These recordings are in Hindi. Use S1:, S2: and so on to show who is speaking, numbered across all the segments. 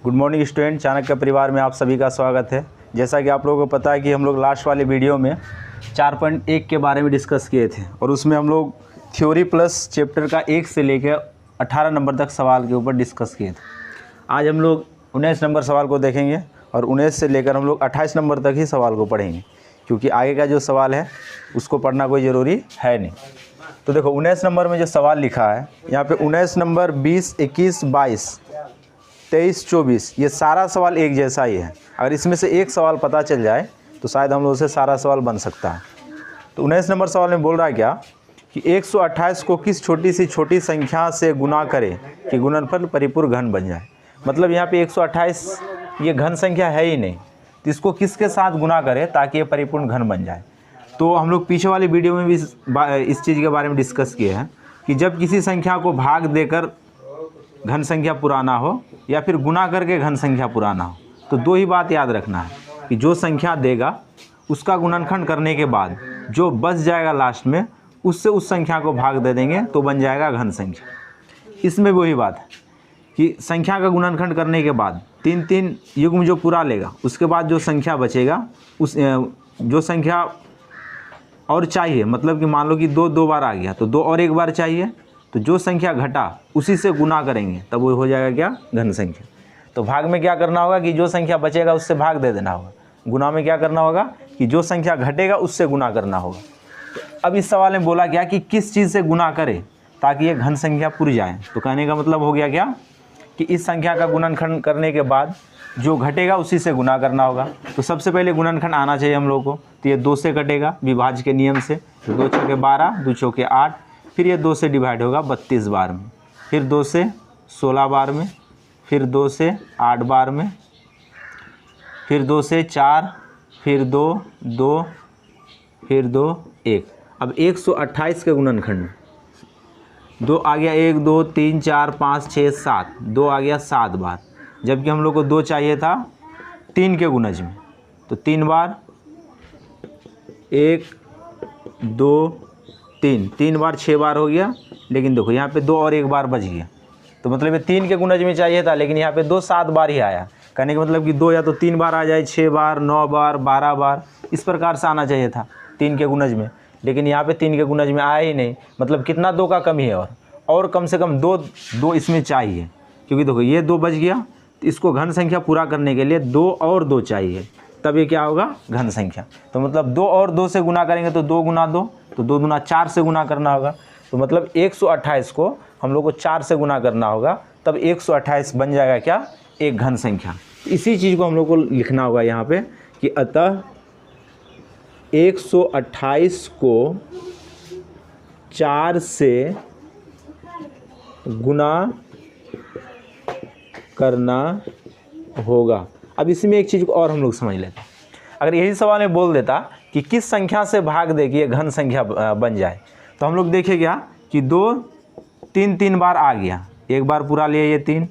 S1: गुड मॉर्निंग स्टूडेंट, चाणक्य परिवार में आप सभी का स्वागत है। जैसा कि आप लोगों को पता है कि हम लोग लास्ट वाले वीडियो में 4.1 के बारे में डिस्कस किए थे और उसमें हम लोग थ्योरी प्लस चैप्टर का 1 से लेकर 18 नंबर तक सवाल के ऊपर डिस्कस किए थे। आज हम लोग 19 नंबर सवाल को देखेंगे और 19 से लेकर हम लोग 28 नंबर तक ही सवाल को पढ़ेंगे, क्योंकि आगे का जो सवाल है उसको पढ़ना कोई ज़रूरी है नहीं। तो देखो 19 नंबर में जो सवाल लिखा है यहाँ पे 19 नंबर 20, 21, 22, 23, 24 ये सारा सवाल एक जैसा ही है। अगर इसमें से एक सवाल पता चल जाए तो शायद हम लोग से सारा सवाल बन सकता है। तो 19 नंबर सवाल में बोल रहा है क्या कि 128 को किस छोटी सी छोटी संख्या से गुना करें कि गुणनफल परिपूर्ण घन बन जाए। मतलब यहाँ पे 128 ये घन संख्या है ही नहीं, तो इसको किसके साथ गुना करें ताकि ये परिपूर्ण घन बन जाए। तो हम लोग पीछे वाली वीडियो में भी इस चीज़ के बारे में डिस्कस किए हैं कि जब किसी संख्या को भाग देकर घन संख्या पुराना हो या फिर गुना करके घन संख्या पुराना हो, तो दो ही बात याद रखना है कि जो संख्या देगा उसका गुणनखंड करने के बाद जो बच जाएगा लास्ट में उससे उस संख्या को भाग दे देंगे तो बन जाएगा घन संख्या। इसमें वही बात है कि संख्या का गुणनखंड करने के बाद 3 युग्म जो पूरा लेगा उसके बाद जो संख्या बचेगा उस जो संख्या और चाहिए, मतलब कि मान लो कि 2 बार आ गया तो 2 और 1 बार चाहिए, तो जो संख्या घटा उसी से गुना करेंगे तब वो हो जाएगा क्या, घन संख्या। तो भाग में क्या करना होगा कि जो संख्या बचेगा उससे भाग दे देना होगा। गुना में क्या करना होगा कि जो संख्या घटेगा उससे गुना करना होगा। तो अब इस सवाल में बोला गया कि किस चीज़ से गुना करें ताकि ये घन संख्या पुर जाए। तो कहने का मतलब हो गया क्या कि इस संख्या का गुणनखंड करने के बाद जो घटेगा उसी से गुना करना होगा। तो सबसे पहले गुणनखंड आना चाहिए हम लोग को, तो ये 2 से कटेगा विभाज्य के नियम से। तो 2 चौके 12, 2 चौके 8, फिर ये 2 से डिवाइड होगा 32 बार में, फिर 2 से 16 बार में, फिर 2 से 8 बार में, फिर 2 से 4, फिर 2, 2, फिर 2, 1। अब 128 के गुणनखंड 2 आ गया 1, 2, 3, 4, 5, 6, 7, 2 आ गया 7 बार, जबकि हम लोग को 2 चाहिए था 3 के गुणज में। तो 3 बार 1, 2, 3 बार 6 बार हो गया। लेकिन देखो यहाँ पे 2 और 1 बार बच गया, तो मतलब ये 3 के गुणज में चाहिए था, लेकिन यहाँ पे 2 7 बार ही आया। कहने का मतलब कि 2 या तो 3 बार आ जाए, 6 बार, 9 बार, 12 बार, इस प्रकार से आना चाहिए था 3 के गुणज में। लेकिन यहाँ पे 3 के गुणज में आया ही नहीं। मतलब कितना 2 का कमी है और कम से कम 2 इसमें चाहिए, क्योंकि देखो ये 2 बच गया, तो इसको घन संख्या पूरा करने के लिए 2 और 2 चाहिए, तब ये क्या होगा, घन संख्या। तो मतलब 2 और 2 से गुना करेंगे तो 2 गुना 2, तो 2 गुना 4 से गुना करना होगा। तो मतलब 128 को हम लोग को 4 से गुना करना होगा, तब 128 बन जाएगा क्या, एक घन संख्या। इसी चीज़ को हम लोग को लिखना होगा यहाँ पे कि अतः 128 को 4 से गुना करना होगा। अब इसमें एक चीज़ को और हम लोग समझ लेते हैं। अगर यही सवाल में बोल देता कि किस संख्या से भाग दे कि ये घन संख्या बन जाए, तो हम लोग देखें क्या कि 2 3 बार आ गया, 1 बार पूरा लिया ये 3,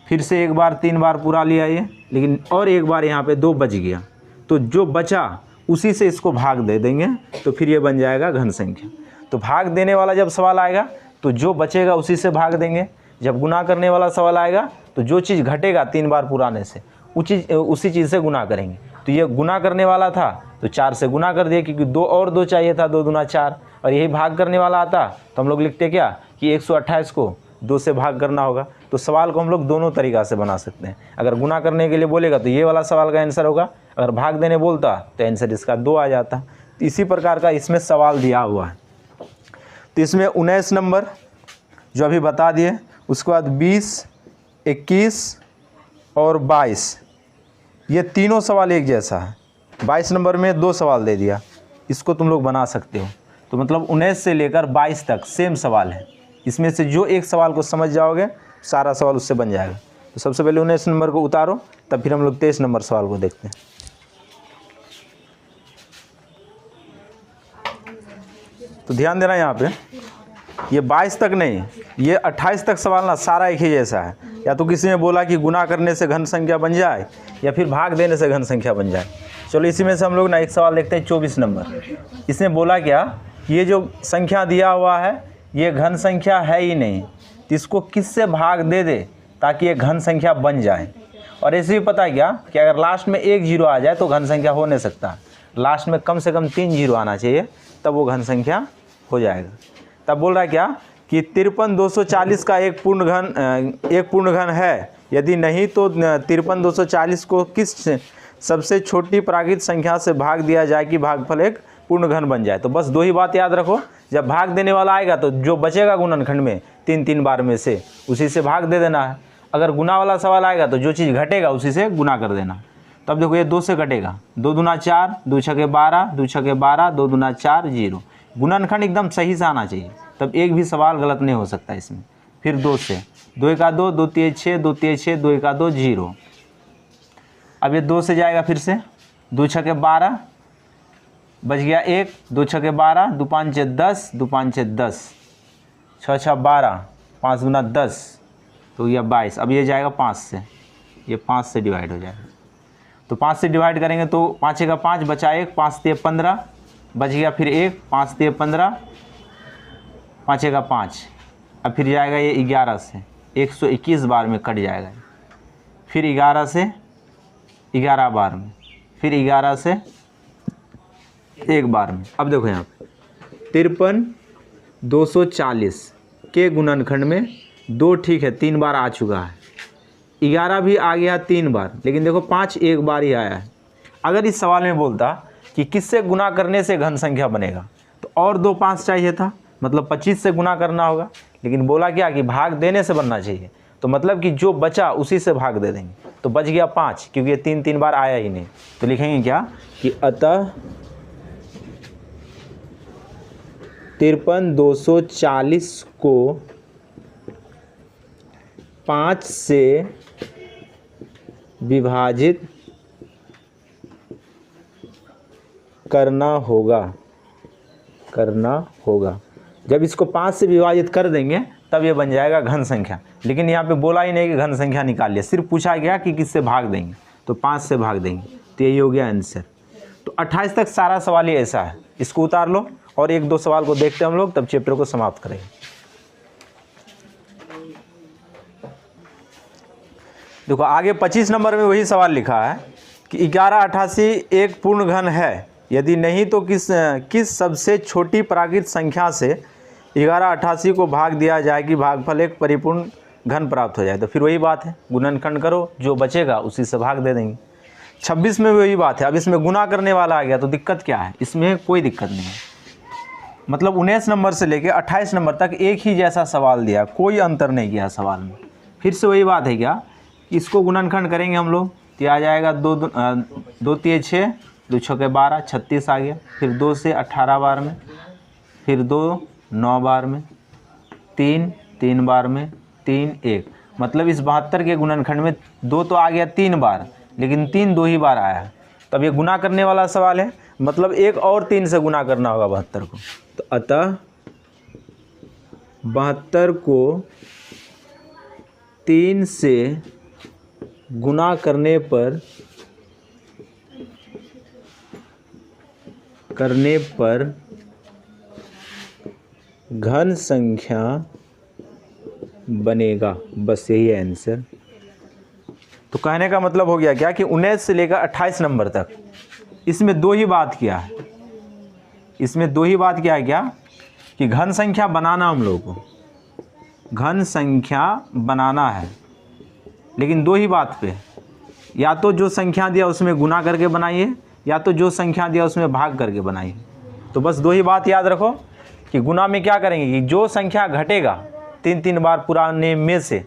S1: फिर से 1 बार 3 बार पूरा लिया ये, लेकिन और 1 बार यहाँ पे 2 बच गया, तो जो बचा उसी से इसको भाग दे देंगे तो फिर ये बन जाएगा घन संख्या। तो भाग देने वाला जब सवाल आएगा तो जो बचेगा उसी से भाग देंगे। जब गुना करने वाला सवाल आएगा तो जो चीज़ घटेगा 3 बार पुराने से उसी चीज़ से गुना करेंगे। तो ये गुना करने वाला था तो 4 से गुना कर दिया, क्योंकि 2 और 2 चाहिए था, 2 दूना 4, और यही भाग करने वाला आता तो हम लोग लिखते क्या कि 128 को 2 से भाग करना होगा। तो सवाल को हम लोग दोनों तरीक़ा से बना सकते हैं। अगर गुना करने के लिए बोलेगा तो ये वाला सवाल का आंसर होगा, अगर भाग देने बोलता तो आंसर इसका 2 आ जाता। तो इसी प्रकार का इसमें सवाल दिया हुआ है। तो इसमें 19 नंबर जो अभी बता दिए, उसके बाद 20, 21 और 22 ये तीनों सवाल एक जैसा है। 22 नंबर में 2 सवाल दे दिया, इसको तुम लोग बना सकते हो। तो मतलब 19 से लेकर 22 तक सेम सवाल है। इसमें से जो एक सवाल को समझ जाओगे सारा सवाल उससे बन जाएगा। तो सबसे पहले 19 नंबर को उतारो, तब फिर हम लोग 23 नंबर सवाल को देखते हैं। तो ध्यान देना यहाँ पे, ये 22 तक नहीं, ये 28 तक सवाल ना सारा एक ही जैसा है। या तो किसी ने बोला कि गुना करने से घन संख्या बन जाए या फिर भाग देने से घन संख्या बन जाए। चलो इसी में से हम लोग ना एक सवाल देखते हैं 24 नंबर। इसने बोला क्या, ये जो संख्या दिया हुआ है ये घन संख्या है ही नहीं, तो इसको किससे भाग दे दे ताकि ये घन संख्या बन जाए। और ऐसे भी पता है क्या कि अगर लास्ट में एक जीरो आ जाए तो घन संख्या हो नहीं सकता, लास्ट में कम से कम 3 जीरो आना चाहिए, तब वो घन संख्या हो जाएगा। तब बोल रहा है क्या कि 53,240 का एक पूर्ण घन है, यदि नहीं तो 53,240 को किस सबसे छोटी प्राकृत संख्या से भाग दिया जाए कि भागफल एक पूर्ण घन बन जाए। तो बस 2 ही बात याद रखो, जब भाग देने वाला आएगा तो जो बचेगा गुणनखंड में 3 बार में से उसी से भाग दे देना है। अगर गुना वाला सवाल आएगा तो जो चीज़ घटेगा उसी से गुना कर देना। तब देखो ये 2 से घटेगा, 2 दूना 4, 2 छके 12, 2 छके 12, 2 दूना 4, 0। गुणनखंड एकदम सही से आना चाहिए, तब एक भी सवाल गलत नहीं हो सकता इसमें। फिर 2 से 2 का 2, 2 3 6, 2 3 6, 2 का 2, 0। अब ये 2 से जाएगा फिर से, 2 छके 12, बच गया 1, 2 छके 12, 2 5 10, 2 5 10, 6 6 12, 5 दूना 10, तो यह 22। अब ये जाएगा 5 से, ये 5 से डिवाइड हो जाएगा। तो 5 से डिवाइड करेंगे तो 5 का 5 बचा 1, 5 3 15, बच गया फिर 1, 5 3 15, 5 का 5। अब फिर जाएगा ये 11 से, 121 बार में कट जाएगा। फिर 11 से 11 बार में, फिर 11 से 1 बार में। अब देखो यहाँ पे 53,240 के गुणनखंड में 2 ठीक है 3 बार आ चुका है, 11 भी आ गया 3 बार, लेकिन देखो 5 1 बार ही आया है। अगर इस सवाल में बोलता कि किससे गुना करने से घन संख्या बनेगा तो और 2 5 चाहिए था, मतलब 25 से गुना करना होगा, लेकिन बोला क्या कि भाग देने से बनना चाहिए, तो मतलब कि जो बचा उसी से भाग दे देंगे, तो बच गया 5, क्योंकि ये 3 बार आया ही नहीं। तो लिखेंगे क्या कि अतः 53,240 को 5 से विभाजित करना होगा। जब इसको 5 से विभाजित कर देंगे तब ये बन जाएगा घन संख्या, लेकिन यहाँ पे बोला ही नहीं कि घन संख्या निकालिए, सिर्फ पूछा गया कि किससे भाग देंगे, तो 5 से भाग देंगे, तो यही हो गया आंसर। तो 28 तक सारा सवाल ही ऐसा है, इसको उतार लो और 1-2 सवाल को देखते हैं हम लोग, तब चैप्टर को समाप्त करेंगे। देखो आगे 25 नंबर में वही सवाल लिखा है कि 1188 एक पूर्ण घन है, यदि नहीं तो किस सबसे छोटी प्राकृत संख्या से 1188 को भाग दिया जाए कि भागफल एक परिपूर्ण घन प्राप्त हो जाए। तो फिर वही बात है, गुणनखंड करो, जो बचेगा उसी से भाग दे देंगे। 26 में वही बात है। अब इसमें गुना करने वाला आ गया तो दिक्कत क्या है, इसमें कोई दिक्कत नहीं है, मतलब 19 नंबर से लेकर 28 नंबर तक एक ही जैसा सवाल दिया, कोई अंतर नहीं किया सवाल में। फिर से वही बात है क्या, इसको गुणनखंड करेंगे हम लोग तो आ जाएगा 2 3 6, 2 6 12, 36 आ गया। फिर 2 से 18 बार में, फिर 2 9 बार में, 3 3 बार में, 3 1, मतलब इस 72 के गुणनखंड में 2 तो आ गया 3 बार, लेकिन 3 2 ही बार आया है। तब ये गुना करने वाला सवाल है, मतलब 1 और 3 से गुना करना होगा 72 को। तो अतः 72 को 3 से गुना करने पर घन संख्या बनेगा, बस यही है आंसर। तो कहने का मतलब हो गया क्या कि 19 से लेकर 28 नंबर तक इसमें 2 ही बात किया है, इसमें 2 ही बात किया है क्या कि घन संख्या बनाना, हम लोगों को घन संख्या बनाना है, लेकिन 2 ही बात पे, या तो जो संख्या दिया उसमें गुना करके बनाइए, या तो जो संख्या दिया उसमें भाग करके बनाइए। तो बस 2 ही बात याद रखो कि गुना में क्या करेंगे कि जो संख्या घटेगा 3 बार पुराने में से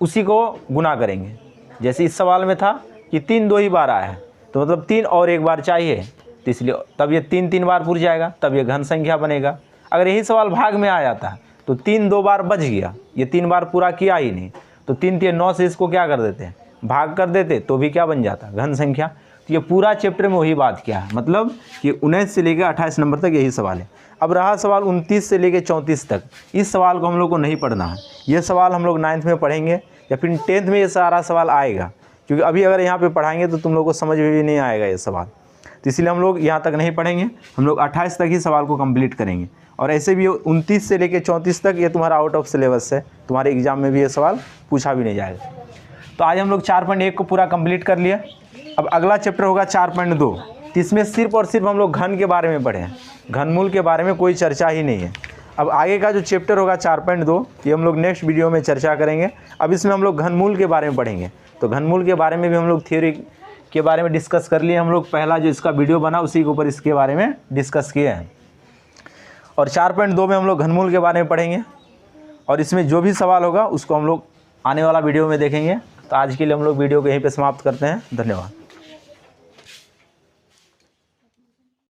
S1: उसी को गुना करेंगे। जैसे इस सवाल में था कि 3 2 ही बार आया है, तो मतलब 3 और 1 बार चाहिए, तो इसलिए तब ये 3 बार पुर जाएगा, तब ये घन संख्या बनेगा। अगर यही सवाल भाग में आ जाता तो 3 2 बार बच गया, ये 3 बार पूरा किया ही नहीं, तो 3 3 9 से इसको क्या कर देते हैं, भाग कर देते, तो भी क्या बन जाता, घन संख्या। तो ये पूरा चैप्टर में वही बात किया है, मतलब कि 19 से लेकर 28 नंबर तक यही सवाल है। अब रहा सवाल 29 से लेकर 34 तक, इस सवाल को हम लोग को नहीं पढ़ना है, ये सवाल हम लोग 9th में पढ़ेंगे या फिर 10th में ये सारा सवाल आएगा, क्योंकि अभी अगर यहाँ पे पढ़ाएंगे तो तुम लोग को समझ में भी नहीं आएगा ये सवाल। तो इसलिए हम लोग यहाँ तक नहीं पढ़ेंगे, हम लोग 28 तक ही सवाल को कंप्लीट करेंगे। और ऐसे भी 29 से लेकर 34 तक ये तुम्हारा आउट ऑफ सिलेबस है, तुम्हारे एग्जाम में भी ये सवाल पूछा भी नहीं जाएगा। तो आज हम लोग 4.1 को पूरा कंप्लीट कर लिया। अब अगला चैप्टर होगा 4.2। तो इसमें सिर्फ और सिर्फ हम लोग घन के बारे में पढ़े हैं, घनमूल के बारे में कोई चर्चा ही नहीं है। अब आगे का जो चैप्टर होगा 4.2 ये हम लोग नेक्स्ट वीडियो में चर्चा करेंगे। अब इसमें हम लोग घनमूल के बारे में पढ़ेंगे। तो घनमूल के बारे में भी हम लोग थ्योरी के बारे में डिस्कस कर लिए हम लोग, पहला जो इसका वीडियो बना उसी के ऊपर इसके बारे में डिस्कस किए हैं। और 4.2 में हम लोग घनमूल के बारे में पढ़ेंगे और इसमें जो भी सवाल होगा उसको हम लोग आने वाला वीडियो में देखेंगे। तो आज के लिए हम लोग वीडियो को यहीं पे समाप्त करते हैं। धन्यवाद।